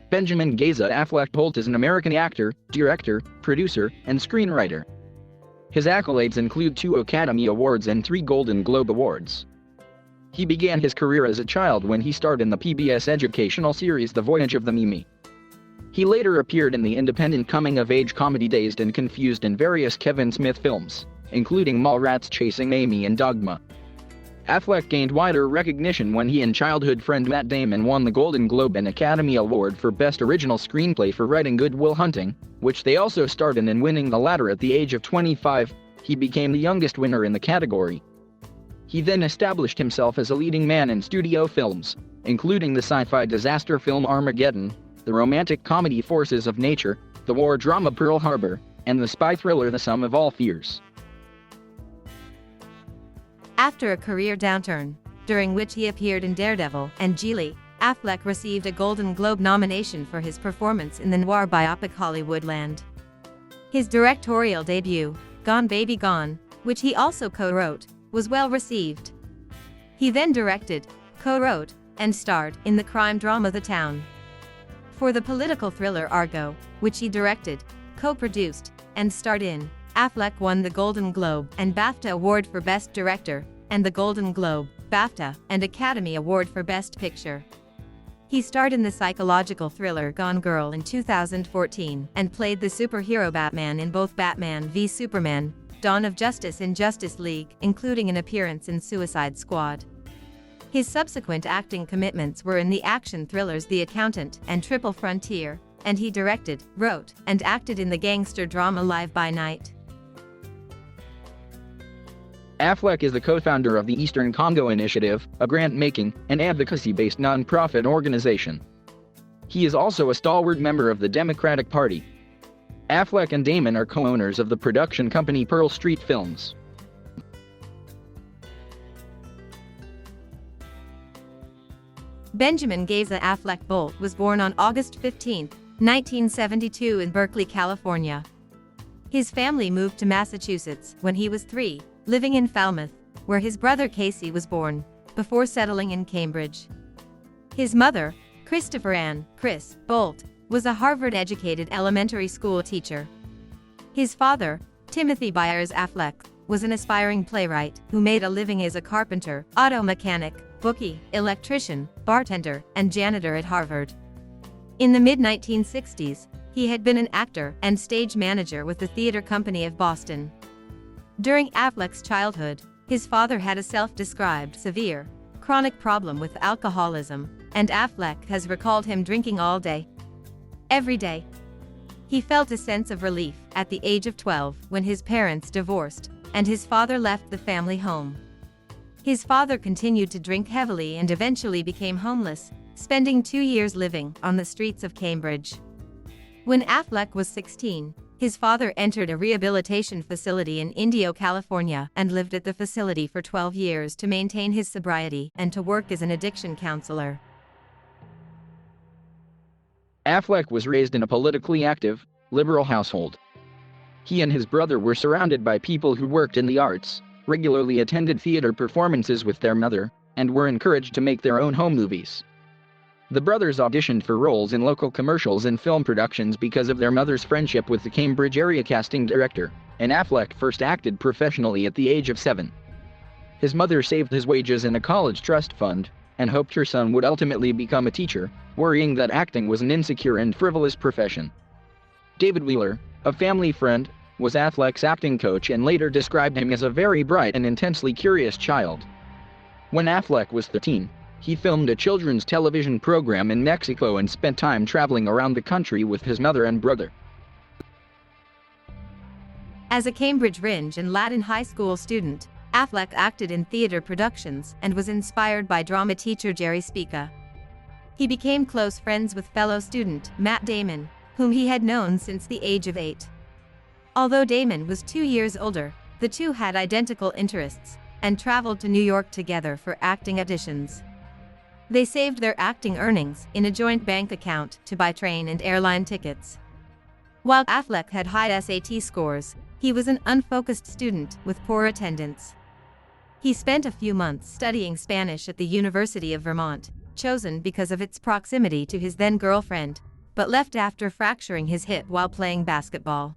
Benjamin Gaza Affleck Bolt is an American actor, director, producer, and screenwriter. His accolades include 2 Academy Awards and 3 Golden Globe Awards. He began his career as a child when he starred in the PBS educational series The Voyage of the Mimi. He later appeared in the independent coming-of-age comedy Dazed and Confused and various Kevin Smith films, including Mallrats Chasing Amy and Dogma. Affleck gained wider recognition when he and childhood friend Matt Damon won the Golden Globe and Academy Award for Best Original Screenplay for writing Good Will Hunting, which they also starred in, and winning the latter at the age of 25, he became the youngest winner in the category. He then established himself as a leading man in studio films, including the sci-fi disaster film Armageddon, the romantic comedy Forces of Nature, the war drama Pearl Harbor, and the spy thriller The Sum of All Fears. After a career downturn, during which he appeared in Daredevil and Geely, Affleck received a Golden Globe nomination for his performance in the noir biopic Hollywoodland. His directorial debut, Gone Baby Gone, which he also co-wrote, was well received. He then directed, co-wrote, and starred in the crime drama The Town. For the political thriller Argo, which he directed, co-produced, and starred in, Affleck won the Golden Globe and BAFTA Award for Best Director, and the Golden Globe, BAFTA, and Academy Award for Best Picture. He starred in the psychological thriller Gone Girl in 2014 and played the superhero Batman in both Batman v Superman, Dawn of Justice and Justice League, including an appearance in Suicide Squad. His subsequent acting commitments were in the action thrillers The Accountant and Triple Frontier, and he directed, wrote, and acted in the gangster drama Live by Night. Affleck is the co-founder of the Eastern Congo Initiative, a grant-making and advocacy-based non-profit organization. He is also a stalwart member of the Democratic Party. Affleck and Damon are co-owners of the production company Pearl Street Films. Benjamin Gaza Affleck Bolt was born on August 15, 1972 in Berkeley, California. His family moved to Massachusetts when he was 3, living in Falmouth, where his brother Casey was born, before settling in Cambridge. His mother, Christopher Ann (Chris) Bolt, was a Harvard-educated elementary school teacher. His father, Timothy Byers Affleck, was an aspiring playwright who made a living as a carpenter, auto mechanic, bookie, electrician, bartender, and janitor at Harvard. In the mid-1960s, he had been an actor and stage manager with the Theatre Company of Boston. During Affleck's childhood, his father had a self-described severe, chronic problem with alcoholism, and Affleck has recalled him drinking all day, every day. He felt a sense of relief at the age of 12 when his parents divorced, and his father left the family home. His father continued to drink heavily and eventually became homeless, spending 2 years living on the streets of Cambridge. When Affleck was 16, his father entered a rehabilitation facility in Indio, California, and lived at the facility for 12 years to maintain his sobriety and to work as an addiction counselor. Affleck was raised in a politically active, liberal household. He and his brother were surrounded by people who worked in the arts, regularly attended theater performances with their mother, and were encouraged to make their own home movies. The brothers auditioned for roles in local commercials and film productions because of their mother's friendship with the Cambridge area casting director, and Affleck first acted professionally at the age of 7. His mother saved his wages in a college trust fund, and hoped her son would ultimately become a teacher, worrying that acting was an insecure and frivolous profession. David Wheeler, a family friend, was Affleck's acting coach and later described him as a very bright and intensely curious child. When Affleck was 13, he filmed a children's television program in Mexico and spent time traveling around the country with his mother and brother. As a Cambridge Rindge and Latin high school student, Affleck acted in theater productions and was inspired by drama teacher Jerry Spica. He became close friends with fellow student Matt Damon, whom he had known since the age of 8. Although Damon was 2 years older, the two had identical interests and traveled to New York together for acting auditions. They saved their acting earnings in a joint bank account to buy train and airline tickets. While Affleck had high SAT scores, he was an unfocused student with poor attendance. He spent a few months studying Spanish at the University of Vermont, chosen because of its proximity to his then-girlfriend, but left after fracturing his hip while playing basketball.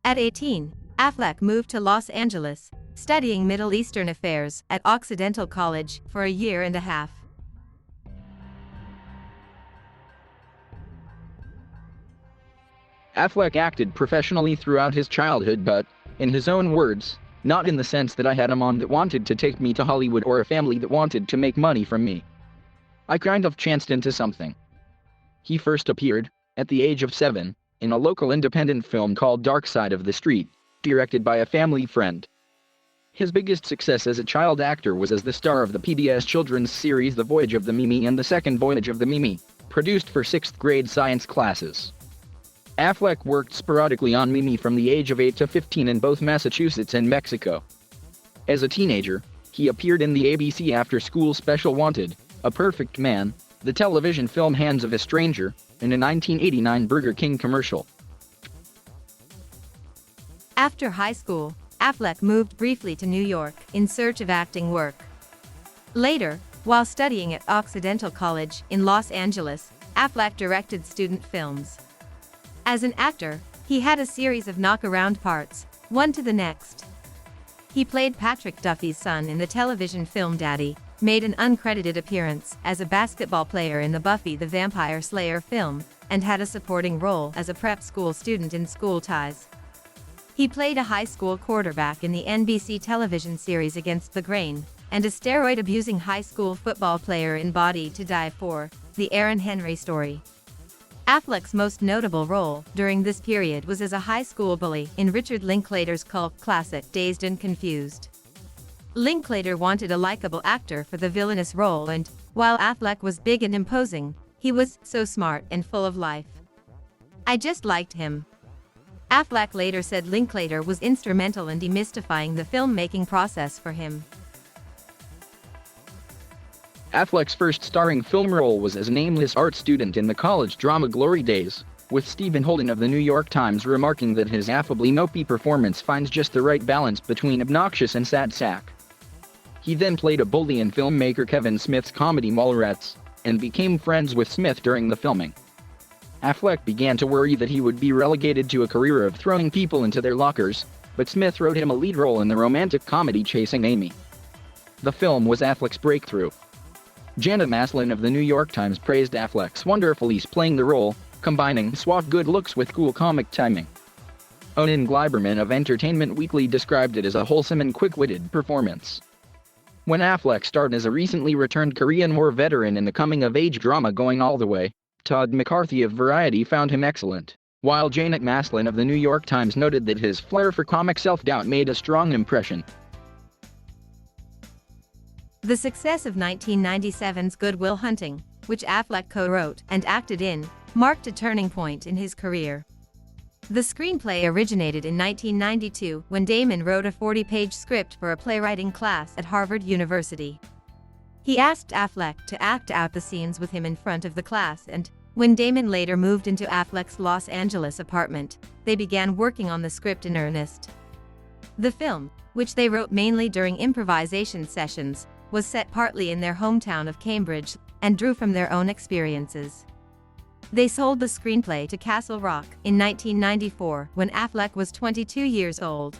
At 18, Affleck moved to Los Angeles, studying Middle Eastern affairs at Occidental College for a year and a half. Affleck acted professionally throughout his childhood but, in his own words, not in the sense that I had a mom that wanted to take me to Hollywood or a family that wanted to make money from me. I kind of chanced into something. He first appeared, at the age of 7, in a local independent film called Dark Side of the Street, directed by a family friend. His biggest success as a child actor was as the star of the PBS children's series The Voyage of the Mimi and The Second Voyage of the Mimi, produced for 6th grade science classes. Affleck worked sporadically on Mimi from the age of 8 to 15 in both Massachusetts and Mexico. As a teenager, he appeared in the ABC after-school special Wanted, A Perfect Man, the television film Hands of a Stranger, and a 1989 Burger King commercial. After high school, Affleck moved briefly to New York in search of acting work. Later, while studying at Occidental College in Los Angeles, Affleck directed student films. As an actor, he had a series of knock-around parts, one to the next. He played Patrick Duffy's son in the television film Daddy, made an uncredited appearance as a basketball player in the Buffy the Vampire Slayer film, and had a supporting role as a prep school student in School Ties. He played a high school quarterback in the NBC television series Against the Grain, and a steroid-abusing high school football player in Body to Die For, the Aaron Henry story. Affleck's most notable role during this period was as a high school bully in Richard Linklater's cult classic Dazed and Confused. Linklater wanted a likable actor for the villainous role and, while Affleck was big and imposing, he was so smart and full of life. I just liked him. Affleck later said Linklater was instrumental in demystifying the filmmaking process for him. Affleck's first starring film role was as a nameless art student in the college drama Glory Days, with Stephen Holden of the New York Times remarking that his affably mopey performance finds just the right balance between obnoxious and sad sack. He then played a bully in filmmaker Kevin Smith's comedy Mallrats, and became friends with Smith during the filming. Affleck began to worry that he would be relegated to a career of throwing people into their lockers, but Smith wrote him a lead role in the romantic comedy Chasing Amy. The film was Affleck's breakthrough. Janet Maslin of the New York Times praised Affleck's wonderful ease playing the role, combining suave good looks with cool comic timing. Onan Gleiberman of Entertainment Weekly described it as a wholesome and quick-witted performance. When Affleck starred as a recently returned Korean War veteran in the coming-of-age drama Going All the Way, Todd McCarthy of Variety found him excellent, while Janet Maslin of the New York Times noted that his flair for comic self-doubt made a strong impression. The success of 1997's Good Will Hunting, which Affleck co-wrote and acted in, marked a turning point in his career. The screenplay originated in 1992 when Damon wrote a 40-page script for a playwriting class at Harvard University. He asked Affleck to act out the scenes with him in front of the class, and, when Damon later moved into Affleck's Los Angeles apartment, they began working on the script in earnest. The film, which they wrote mainly during improvisation sessions, was set partly in their hometown of Cambridge, and drew from their own experiences. They sold the screenplay to Castle Rock in 1994 when Affleck was 22 years old.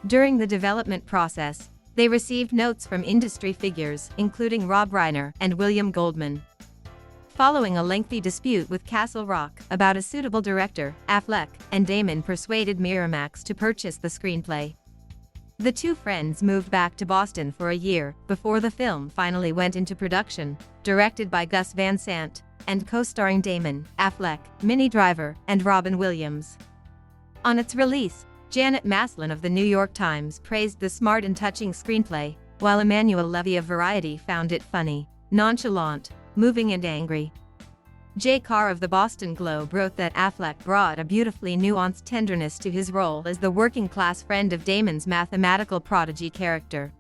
During the development process, they received notes from industry figures including Rob Reiner and William Goldman. Following a lengthy dispute with Castle Rock about a suitable director, Affleck and Damon persuaded Miramax to purchase the screenplay. The two friends moved back to Boston for a year before the film finally went into production, directed by Gus Van Sant, and co-starring Damon, Affleck, Minnie Driver, and Robin Williams. On its release, Janet Maslin of the New York Times praised the smart and touching screenplay, while Emmanuel Levy of Variety found it funny, nonchalant, moving and angry. Jay Carr of the Boston Globe wrote that Affleck brought a beautifully nuanced tenderness to his role as the working-class friend of Damon's mathematical prodigy character.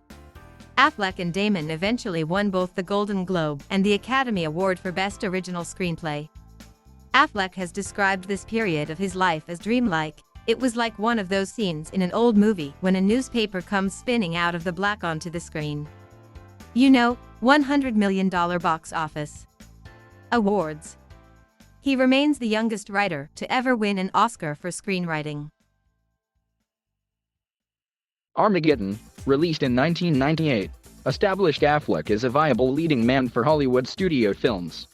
Affleck and Damon eventually won both the Golden Globe and the Academy Award for Best Original Screenplay. Affleck has described this period of his life as dreamlike. It was like one of those scenes in an old movie when a newspaper comes spinning out of the black onto the screen. You know, $100 million box office. Awards. He remains the youngest writer to ever win an Oscar for screenwriting. Armageddon, released in 1998, established Affleck as a viable leading man for Hollywood studio films.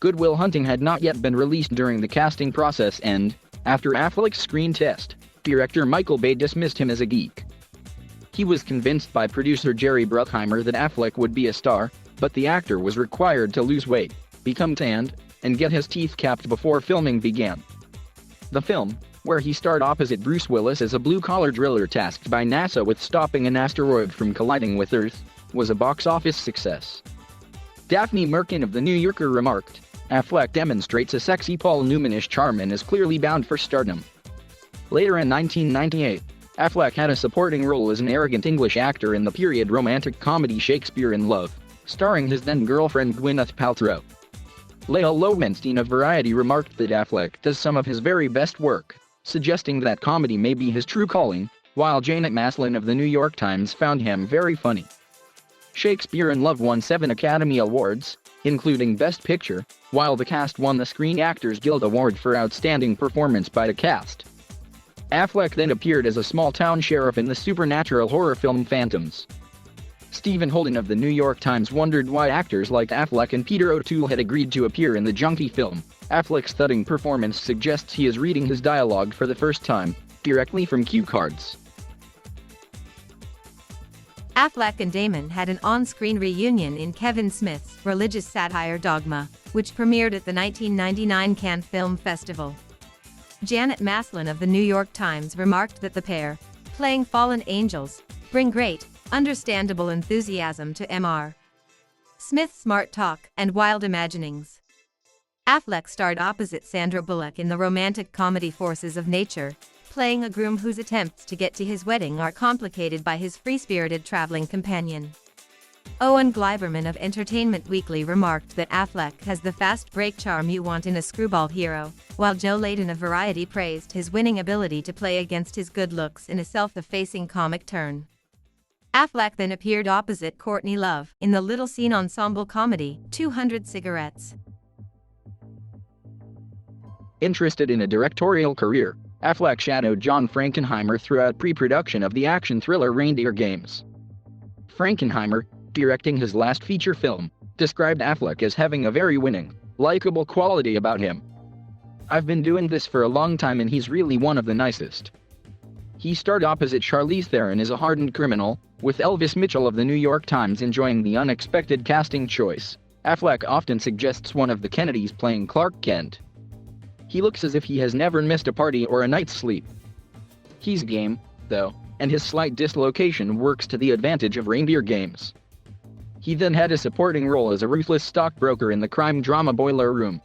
Good Will Hunting had not yet been released during the casting process and, after Affleck's screen test, director Michael Bay dismissed him as a geek. He was convinced by producer Jerry Bruckheimer that Affleck would be a star, but the actor was required to lose weight, become tanned, and get his teeth capped before filming began. The film, where he starred opposite Bruce Willis as a blue-collar driller tasked by NASA with stopping an asteroid from colliding with Earth, was a box office success. Daphne Merkin of The New Yorker remarked, "Affleck demonstrates a sexy Paul Newman-ish charm and is clearly bound for stardom." Later in 1998, Affleck had a supporting role as an arrogant English actor in the period romantic comedy Shakespeare in Love, starring his then-girlfriend Gwyneth Paltrow. Leah Lowenstein of Variety remarked that Affleck does some of his very best work, suggesting that comedy may be his true calling, while Janet Maslin of The New York Times found him very funny. Shakespeare in Love won 7 Academy Awards, including Best Picture, while the cast won the Screen Actors Guild Award for Outstanding Performance by the Cast. Affleck then appeared as a small-town sheriff in the supernatural horror film Phantoms. Stephen Holden of The New York Times wondered why actors like Affleck and Peter O'Toole had agreed to appear in the junkie film. Affleck's thudding performance suggests he is reading his dialogue for the first time, directly from cue cards. Affleck and Damon had an on-screen reunion in Kevin Smith's religious satire Dogma, which premiered at the 1999 Cannes Film Festival. Janet Maslin of The New York Times remarked that the pair, playing fallen angels, bring great, understandable enthusiasm to Mr. Smith's smart talk and wild imaginings. Affleck starred opposite Sandra Bullock in the romantic comedy Forces of Nature, playing a groom whose attempts to get to his wedding are complicated by his free-spirited traveling companion. Owen Gleiberman of Entertainment Weekly remarked that Affleck has the fast break charm you want in a screwball hero, while Joe Layden of Variety praised his winning ability to play against his good looks in a self-effacing comic turn. Affleck then appeared opposite Courtney Love in the Little Scene ensemble comedy, 200 Cigarettes. Interested in a directorial career, Affleck shadowed John Frankenheimer throughout pre-production of the action thriller Reindeer Games. Frankenheimer, directing his last feature film, described Affleck as having a very winning, likable quality about him. "I've been doing this for a long time and he's really one of the nicest." He starred opposite Charlize Theron as a hardened criminal, with Elvis Mitchell of The New York Times enjoying the unexpected casting choice. Affleck often suggests one of the Kennedys playing Clark Kent. He looks as if he has never missed a party or a night's sleep. He's game, though, and his slight dislocation works to the advantage of Reindeer Games. He then had a supporting role as a ruthless stockbroker in the crime drama Boiler Room.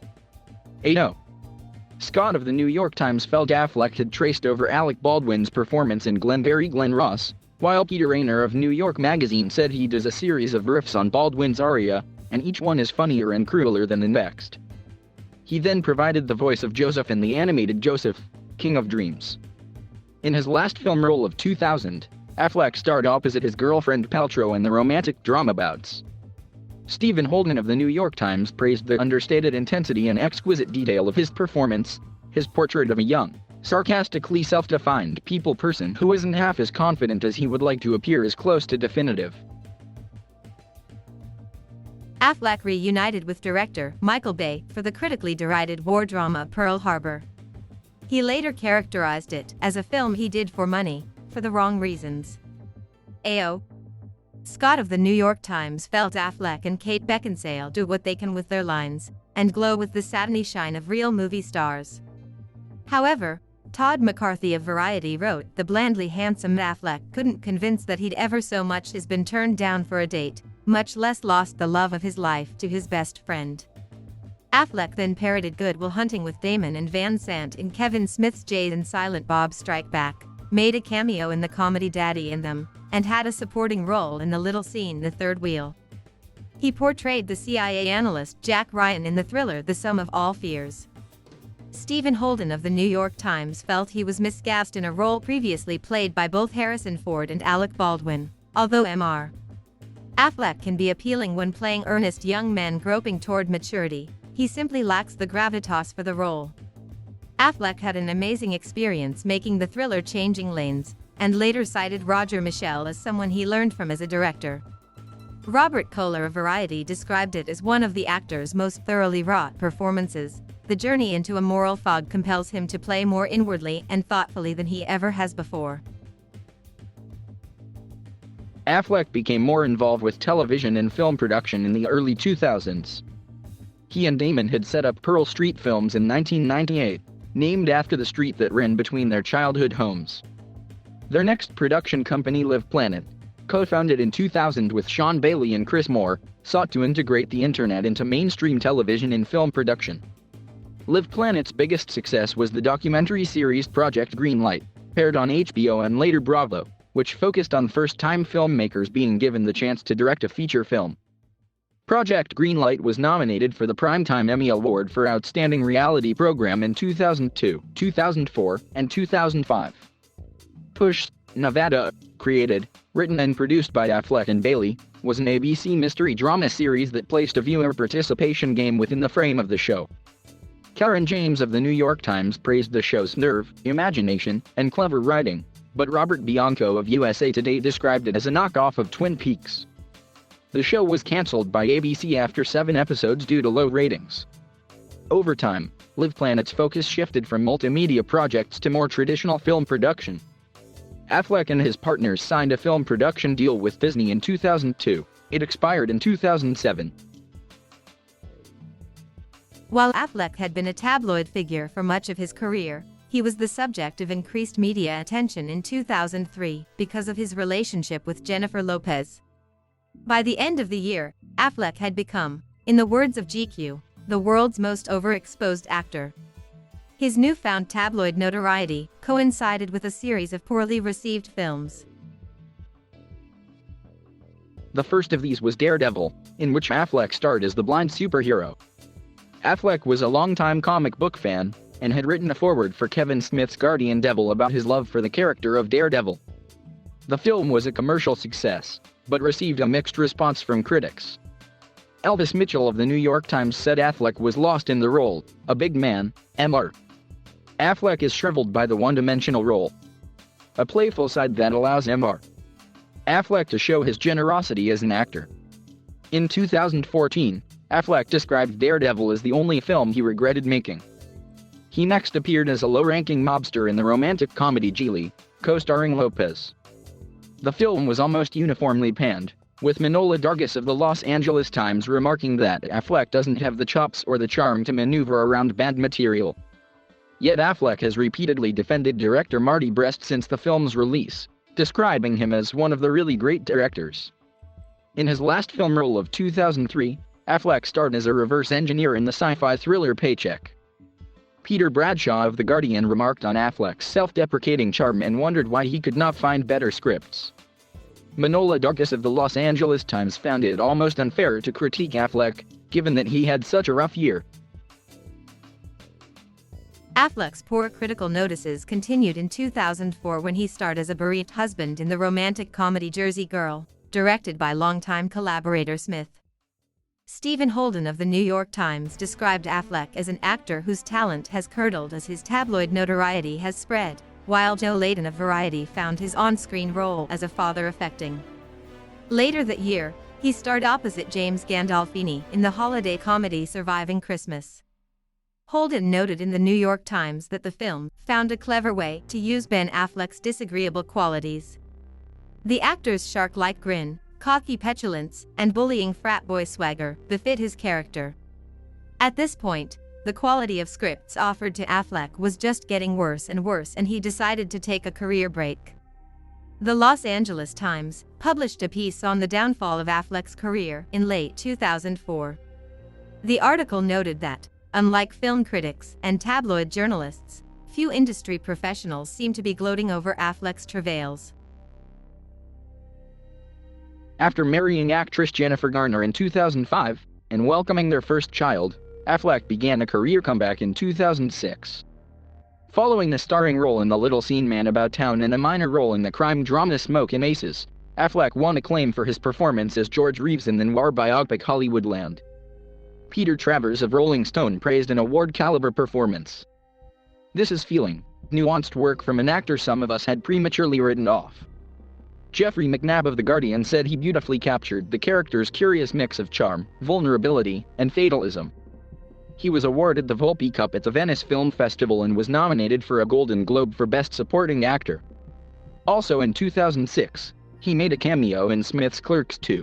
8-0. Scott of The New York Times felt Affleck had traced over Alec Baldwin's performance in Glengarry Glen Ross, while Peter Rayner of New York Magazine said he does a series of riffs on Baldwin's aria, and each one is funnier and crueler than the next. He then provided the voice of Joseph in the animated Joseph, King of Dreams. In his last film role of 2000, Affleck starred opposite his girlfriend Paltrow in the romantic drama Bouts. Stephen Holden of The New York Times praised the understated intensity and exquisite detail of his performance, his portrait of a young, sarcastically self-defined people person who isn't half as confident as he would like to appear is close to definitive. Affleck reunited with director Michael Bay for the critically derided war drama Pearl Harbor. He later characterized it as a film he did for money, for the wrong reasons. A.O. Scott of The New York Times felt Affleck and Kate Beckinsale do what they can with their lines, and glow with the satiny shine of real movie stars. However, Todd McCarthy of Variety wrote the blandly handsome Affleck couldn't convince that he'd ever so much as been turned down for a date, much less lost the love of his life to his best friend. Affleck then parodied Good Will Hunting with Damon and Van Sant in Kevin Smith's Jay and Silent Bob Strike Back, made a cameo in the comedy Daddy in Them, and had a supporting role in the little scene The Third Wheel. He portrayed the CIA analyst Jack Ryan in the thriller The Sum of All Fears. Stephen Holden of The New York Times felt he was miscast in a role previously played by both Harrison Ford and Alec Baldwin, although Mr. Affleck can be appealing when playing earnest young men groping toward maturity. he simply lacks the gravitas for the role. Affleck had an amazing experience making the thriller Changing Lanes, and later cited Roger Michell as someone he learned from as a director. Robert Kohler of Variety described it as one of the actor's most thoroughly wrought performances. The journey into a moral fog compels him to play more inwardly and thoughtfully than he ever has before. Affleck became more involved with television and film production in the early 2000s. He and Damon had set up Pearl Street Films in 1998, named after the street that ran between their childhood homes. Their next production company, Live Planet, co-founded in 2000 with Sean Bailey and Chris Moore, sought to integrate the internet into mainstream television and film production. Live Planet's biggest success was the documentary series Project Greenlight, aired on HBO and later Bravo, which focused on first-time filmmakers being given the chance to direct a feature film. Project Greenlight was nominated for the Primetime Emmy Award for Outstanding Reality Program in 2002, 2004, and 2005. Push, Nevada, created, written and produced by Affleck and Bailey, was an ABC mystery drama series that placed a viewer participation game within the frame of the show. Karen James of the New York Times praised the show's nerve, imagination, and clever writing, but Robert Bianco of USA Today described it as a knockoff of Twin Peaks. The show was cancelled by ABC after 7 episodes due to low ratings. Over time, Live Planet's focus shifted from multimedia projects to more traditional film production. Affleck and his partners signed a film production deal with Disney in 2002. It expired in 2007. While Affleck had been a tabloid figure for much of his career, he was the subject of increased media attention in 2003 because of his relationship with Jennifer Lopez. By the end of the year, Affleck had become, in the words of GQ, the world's most overexposed actor. His newfound tabloid notoriety coincided with a series of poorly received films. The first of these was Daredevil, in which Affleck starred as the blind superhero. Affleck was a longtime comic book fan, and had written a foreword for Kevin Smith's Guardian Devil about his love for the character of Daredevil. The film was a commercial success, but received a mixed response from critics. Elvis Mitchell of the New York Times said Affleck was lost in the role, a big man, Mr. Affleck is shriveled by the one-dimensional role. A playful side that allows Mr. Affleck to show his generosity as an actor. In 2014, Affleck described Daredevil as the only film he regretted making. He next appeared as a low-ranking mobster in the romantic comedy Geely, co-starring Lopez. The film was almost uniformly panned, with Manohla Dargis of the Los Angeles Times remarking that Affleck doesn't have the chops or the charm to maneuver around bad material. Yet Affleck has repeatedly defended director Marty Brest since the film's release, describing him as one of the really great directors. In his last film role of 2003, Affleck starred as a reverse engineer in the sci-fi thriller Paycheck. Peter Bradshaw of The Guardian remarked on Affleck's self-deprecating charm and wondered why he could not find better scripts. Manohla Dargis of the Los Angeles Times found it almost unfair to critique Affleck, given that he had such a rough year. Affleck's poor critical notices continued in 2004 when he starred as a bereaved husband in the romantic comedy Jersey Girl, directed by longtime collaborator Smith. Stephen Holden of the New York Times described Affleck as an actor whose talent has curdled as his tabloid notoriety has spread, while Joe Layden of Variety found his on-screen role as a father affecting. Later that year, he starred opposite James Gandolfini in the holiday comedy Surviving Christmas. Holden noted in the New York Times that the film found a clever way to use Ben Affleck's disagreeable qualities. The actor's shark-like grin, cocky petulance, and bullying frat boy swagger befit his character. At this point, the quality of scripts offered to Affleck was just getting worse and he decided to take a career break. The Los Angeles Times published a piece on the downfall of Affleck's career in late 2004. The article noted that, unlike film critics and tabloid journalists, few industry professionals seem to be gloating over Affleck's travails. After marrying actress Jennifer Garner in 2005, and welcoming their first child, Affleck began a career comeback in 2006. Following a starring role in The Little Scene Man About Town and a minor role in the crime drama Smoke and Aces, Affleck won acclaim for his performance as George Reeves in the noir biopic Hollywoodland. Peter Travers of Rolling Stone praised an award-caliber performance. "This is feeling, nuanced work from an actor some of us had prematurely written off." Jeffrey McNabb of The Guardian said he beautifully captured the character's curious mix of charm, vulnerability, and fatalism. He was awarded the Volpe Cup at the Venice Film Festival and was nominated for a Golden Globe for Best Supporting Actor. Also in 2006, he made a cameo in Smith's Clerks II.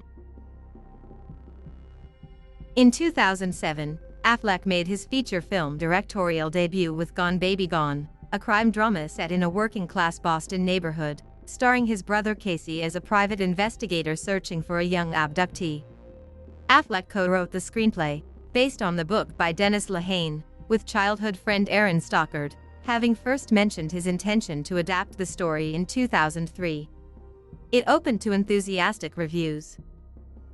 In 2007, Affleck made his feature film directorial debut with Gone Baby Gone, a crime drama set in a working-class Boston neighborhood, starring his brother Casey as a private investigator searching for a young abductee. Affleck co-wrote the screenplay, based on the book by Dennis Lehane, with childhood friend Aaron Stockard, having first mentioned his intention to adapt the story in 2003. It opened to enthusiastic reviews.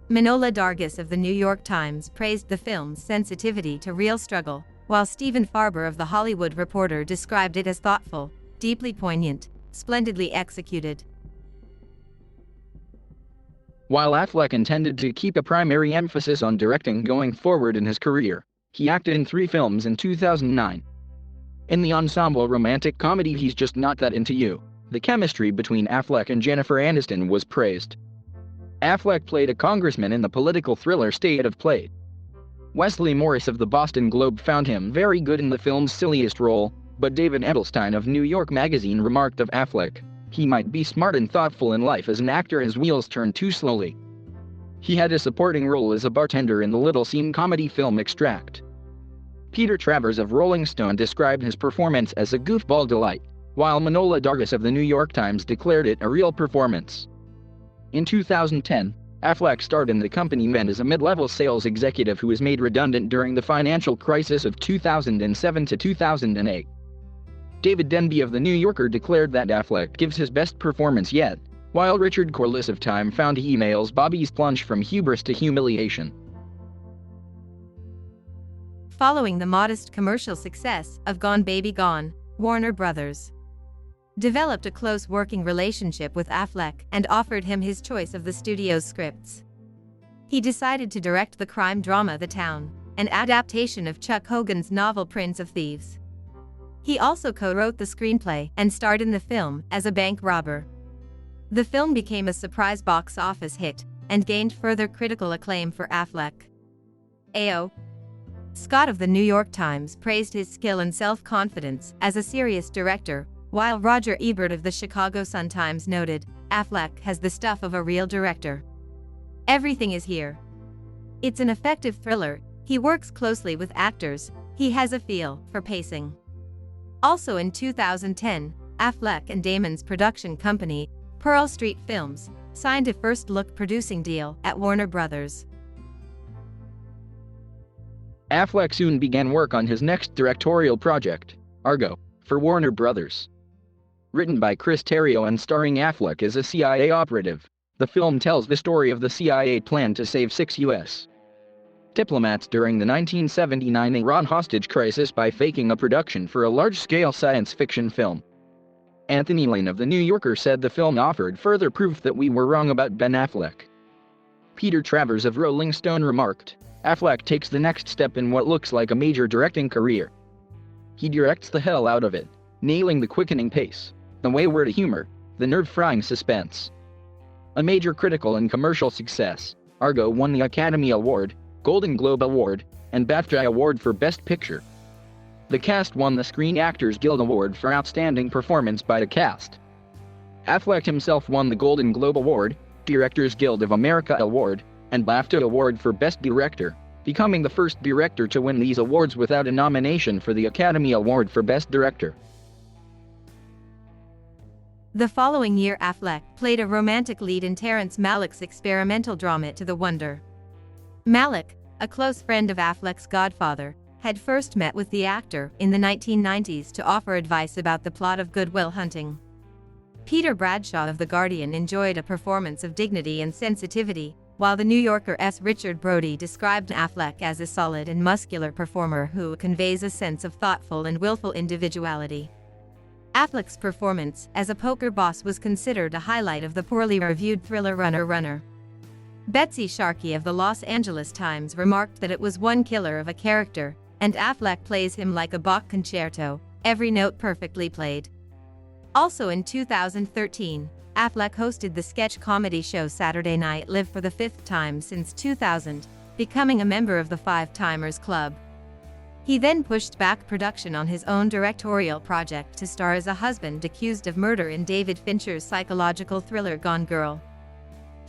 Manohla Dargis of The New York Times praised the film's sensitivity to real struggle, while Stephen Farber of The Hollywood Reporter described it as thoughtful, deeply poignant, splendidly executed. While Affleck intended to keep a primary emphasis on directing going forward in his career, he acted in 3 films in 2009. In the ensemble romantic comedy He's Just Not That Into You, the chemistry between Affleck and Jennifer Aniston was praised. Affleck played a congressman in the political thriller State of Play. Wesley Morris of the Boston Globe found him very good in the film's silliest role, but David Edelstein of New York Magazine remarked of Affleck, "He might be smart and thoughtful in life as an actor, his wheels turn too slowly." He had a supporting role as a bartender in the little-seen comedy film Extract. Peter Travers of Rolling Stone described his performance as a goofball delight, while Manohla Dargis of The New York Times declared it a real performance. In 2010, Affleck starred in The Company Men as a mid-level sales executive who was made redundant during the financial crisis of 2007 to 2008. David Denby of The New Yorker declared that Affleck gives his best performance yet, while Richard Corliss of Time found he emails Bobby's plunge from hubris to humiliation. Following the modest commercial success of Gone Baby Gone, Warner Bros. Developed a close working relationship with Affleck and offered him his choice of the studio's scripts. He decided to direct the crime drama The Town, an adaptation of Chuck Hogan's novel Prince of Thieves. He also co-wrote the screenplay and starred in the film as a bank robber. The film became a surprise box office hit and gained further critical acclaim for Affleck. A.O. Scott of The New York Times praised his skill and self-confidence as a serious director, while Roger Ebert of the Chicago Sun-Times noted, "Affleck has the stuff of a real director. Everything is here. It's an effective thriller, he works closely with actors, he has a feel for pacing." Also in 2010, Affleck and Damon's production company, Pearl Street Films, signed a first-look producing deal at Warner Bros. Affleck soon began work on his next directorial project, Argo, for Warner Bros. Written by Chris Terrio and starring Affleck as a CIA operative, the film tells the story of the CIA plan to save 6 U.S. diplomats during the 1979 Iran hostage crisis by faking a production for a large-scale science fiction film. Anthony Lane of The New Yorker said the film offered further proof that we were wrong about Ben Affleck. Peter Travers of Rolling Stone remarked, "Affleck takes the next step in what looks like a major directing career. He directs the hell out of it, nailing the quickening pace, the wayward humor, the nerve-frying suspense." A major critical and commercial success, Argo won the Academy Award, Golden Globe Award, and BAFTA Award for Best Picture. The cast won the Screen Actors Guild Award for Outstanding Performance by the Cast. Affleck himself won the Golden Globe Award, Directors Guild of America Award, and BAFTA Award for Best Director, becoming the first director to win these awards without a nomination for the Academy Award for Best Director. The following year Affleck played a romantic lead in Terrence Malick's experimental drama To the Wonder. Malick, a close friend of Affleck's godfather, had first met with the actor in the 1990s to offer advice about the plot of Good Will Hunting. Peter Bradshaw of The Guardian enjoyed a performance of dignity and sensitivity, while The New Yorker's Richard Brody described Affleck as a solid and muscular performer who conveys a sense of thoughtful and willful individuality. Affleck's performance as a poker boss was considered a highlight of the poorly reviewed thriller Runner. Betsy Sharkey of the Los Angeles Times remarked that it was one killer of a character, and Affleck plays him like a Bach concerto, every note perfectly played. Also in 2013, Affleck hosted the sketch comedy show Saturday Night Live for the 5th time since 2000, becoming a member of the Five Timers Club. He then pushed back production on his own directorial project to star as a husband accused of murder in David Fincher's psychological thriller Gone Girl.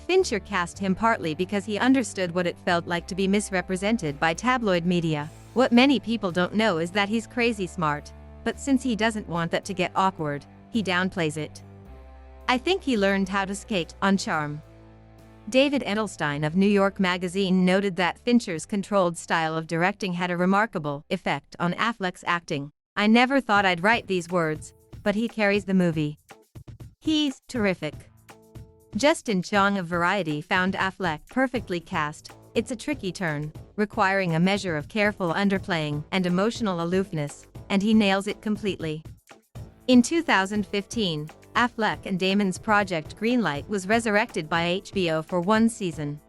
Fincher cast him partly because he understood what it felt like to be misrepresented by tabloid media. What many people don't know is that he's crazy smart, but since he doesn't want that to get awkward, he downplays it. I think he learned how to skate on charm. David Edelstein of New York Magazine noted that Fincher's controlled style of directing had a remarkable effect on Affleck's acting. I never thought I'd write these words, but he carries the movie. He's terrific. Justin Chong of Variety found Affleck perfectly cast. It's a tricky turn, requiring a measure of careful underplaying and emotional aloofness, and he nails it completely. In 2015, Affleck and Damon's project Greenlight was resurrected by HBO for one season.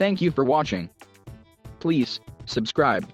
Thank you for watching. Please subscribe.